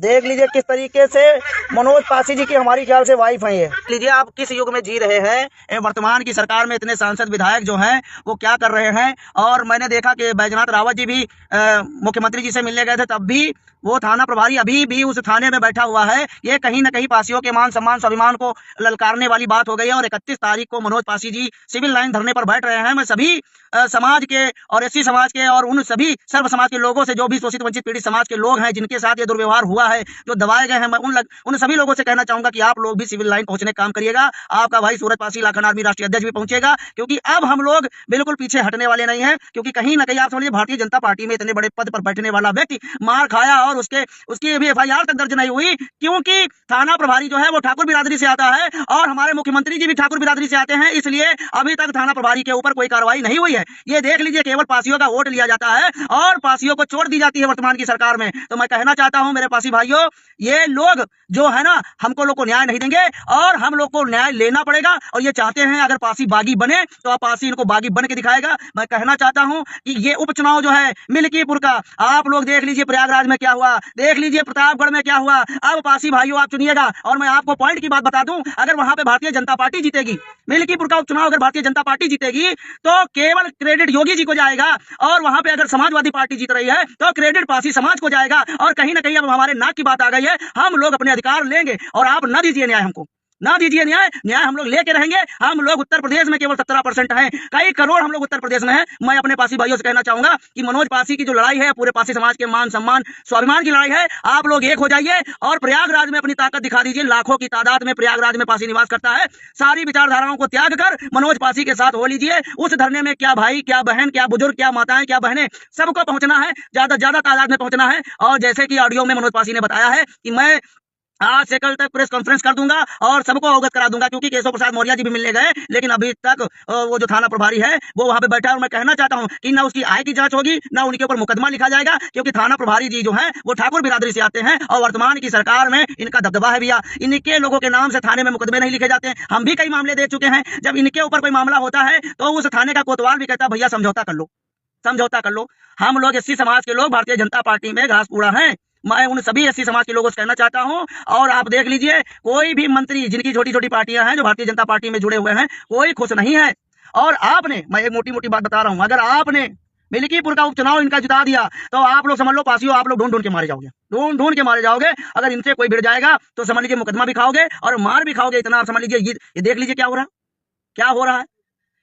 देख लीजिए किस तरीके से मनोज पासी जी की हमारी ख्याल से वाइफ है। ये लीजिए आप किस युग में जी रहे हैं। वर्तमान की सरकार में इतने सांसद विधायक जो हैं वो क्या कर रहे हैं। और मैंने देखा कि बैजनाथ रावत जी भी मुख्यमंत्री जी से मिलने गए थे, तब भी वो थाना प्रभारी अभी भी उस थाने में बैठा हुआ है। ये कहीं ना कहीं पासियों के मान सम्मान स्वाभिमान को ललकारने वाली बात हो गई है। और 31 तारीख को मनोज पासी जी सिविल लाइन धरने पर बैठ रहे हैं। मैं सभी समाज के और एससी समाज के और उन सभी सर्व समाज के लोगों से, जो भी शोषित वंचित पीड़ित समाज के लोग हैं जिनके साथ ये दुर्व्यवहार हुआ है, जो दबाए गए हैं, मैं उन सभी लोगों से कहना चाहूंगा कि आप लोग भी सिविल लाइन पहुंचने का काम करिएगा। आपका भाई सूरज पासी लाखन आर्मी राष्ट्रीय अध्यक्ष भी पहुंचेगा, क्योंकि अब हम लोग बिल्कुल पीछे हटने वाले नहीं है। क्योंकि कहीं ना कहीं आप समझिए भारतीय जनता पार्टी में इतने बड़े पद पर बैठने वाला व्यक्ति मार खाया और उसकी भी एफआईआर तक दर्ज नहीं हुई, क्योंकि थाना प्रभारी जो है वो ठाकुर बिरादरी से आता है और हमारे मुख्यमंत्री जी भी ठाकुर बिरादरी से आते हैं। इसलिए अभी तक थाना प्रभारी के ऊपर कोई कार्रवाई नहीं हुई है। ये देख लीजिए, केवल पासियों का वोट लिया जाता है और पासियों को छोड़ दी जाती है वर्तमान की सरकार में। तो मैं कहना चाहता हूं मेरे पासी भाइयों, ये लोग जो है ना, हमको लोग को न्याय नहीं देंगे और हम लोग को न्याय लेना पड़ेगा। और ये चाहते हैं अगर पासी बागी बने तो पासी इनको बागी बन के दिखाएगा। मैं कहना चाहता हूं कि ये उपचुनाव जो है मिल्कीपुर का, आप लोग देख लीजिए प्रयागराज में क्या हुआ, देख लीजिए प्रतापगढ़ में क्या हुआ। अब पासी भाइयों आप चुनिएगा। और मैं आपको पॉइंट की बात बता दूं, अगर वहां पे भारतीय जनता पार्टी जीतेगी, मिल्कीपुर का उपचुनाव अगर भारतीय जनता पार्टी जीतेगी तो केवल क्रेडिट योगी जी को जाएगा। और वहां पे अगर समाजवादी पार्टी जीत रही है तो क्रेडिट पासी समाज को जाएगा। और कहीं ना कहीं अब हमारे नाक की बात आ गई है, हम लोग अपने अधिकार लेंगे और आप ना दीजिए न्याय, हमको ना दीजिए न्याय हम लोग लेके रहेंगे। हम लोग उत्तर प्रदेश में केवल 17% हैं, कई करोड़ हम लोग उत्तर प्रदेश में हैं। मैं अपने पासी भाइयों से कहना चाहूंगा कि मनोज पासी की जो लड़ाई है, पूरे पासी समाज के मान सम्मान स्वाभिमान की लड़ाई है। आप लोग एक हो जाइए और प्रयागराज में अपनी ताकत दिखा दीजिए। लाखों की तादाद में प्रयागराज में पासी निवास करता है। सारी विचारधाराओं को त्याग कर मनोज पासी के साथ हो लीजिए। उस धरने में क्या भाई, क्या बहन, क्या बुजुर्ग, क्या माताएं, क्या बहनें, सबको पहुंचना है, ज्यादा तादाद में पहुंचना है। और जैसे कि ऑडियो में मनोज पासी ने बताया है कि मैं आज से कल तक प्रेस कॉन्फ्रेंस कर दूंगा और सबको अवगत करा दूंगा, क्योंकि केशव प्रसाद मौर्य जी भी मिलने गए लेकिन अभी तक वो जो थाना प्रभारी है वो वहां पे बैठा है। और मैं कहना चाहता हूं कि ना उसकी आय की जांच होगी, ना उनके ऊपर मुकदमा लिखा जाएगा, क्योंकि थाना प्रभारी जी जो है वो ठाकुर बिरादरी से आते हैं और वर्तमान की सरकार में इनका दबदबा है भैया। इनके लोगों के नाम से थाने में मुकदमे नहीं लिखे जाते। हम भी कई मामले देख चुके हैं, जब इनके ऊपर कोई मामला होता है तो उस थाने का कोतवाल भी कहता है भैया समझौता कर लो, समझौता कर लो। हम लोग एससी समाज के लोग भारतीय जनता पार्टी में घास पूरा हैं। मैं उन सभी एससी समाज के लोगों से कहना चाहता हूं, और आप देख लीजिए कोई भी मंत्री जिनकी छोटी छोटी पार्टियां हैं जो भारतीय जनता पार्टी में जुड़े हुए हैं, कोई खुश नहीं है। और आपने, मैं एक मोटी मोटी बात बता रहा हूं, अगर आपने मिल्कीपुर का उपचुनाव इनका जिता दिया तो आप लोग समझ लो पासियों, आप लोग ढूंढ ढूंढ के मारे जाओगे, ढूंढ ढूंढ के मारे जाओगे। अगर इनसे कोई भिड़ जाएगा तो समझ लीजिए मुकदमा भी खाओगे और मार भी खाओगे। इतना आप समझ लीजिए। ये देख लीजिए क्या हो रहा है, क्या हो रहा है।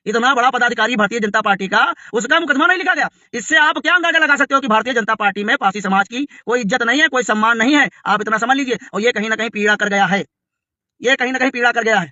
इतना बड़ा पदाधिकारी भारतीय जनता पार्टी का, उसका मुकदमा नहीं लिखा गया। इससे आप क्या अंदाजा लगा सकते हो कि भारतीय जनता पार्टी में पासी समाज की कोई इज्जत नहीं है, कोई सम्मान नहीं है। आप इतना समझ लीजिए। और ये कहीं ना कहीं पीड़ा कर गया है, ये कहीं ना कहीं पीड़ा कर गया है।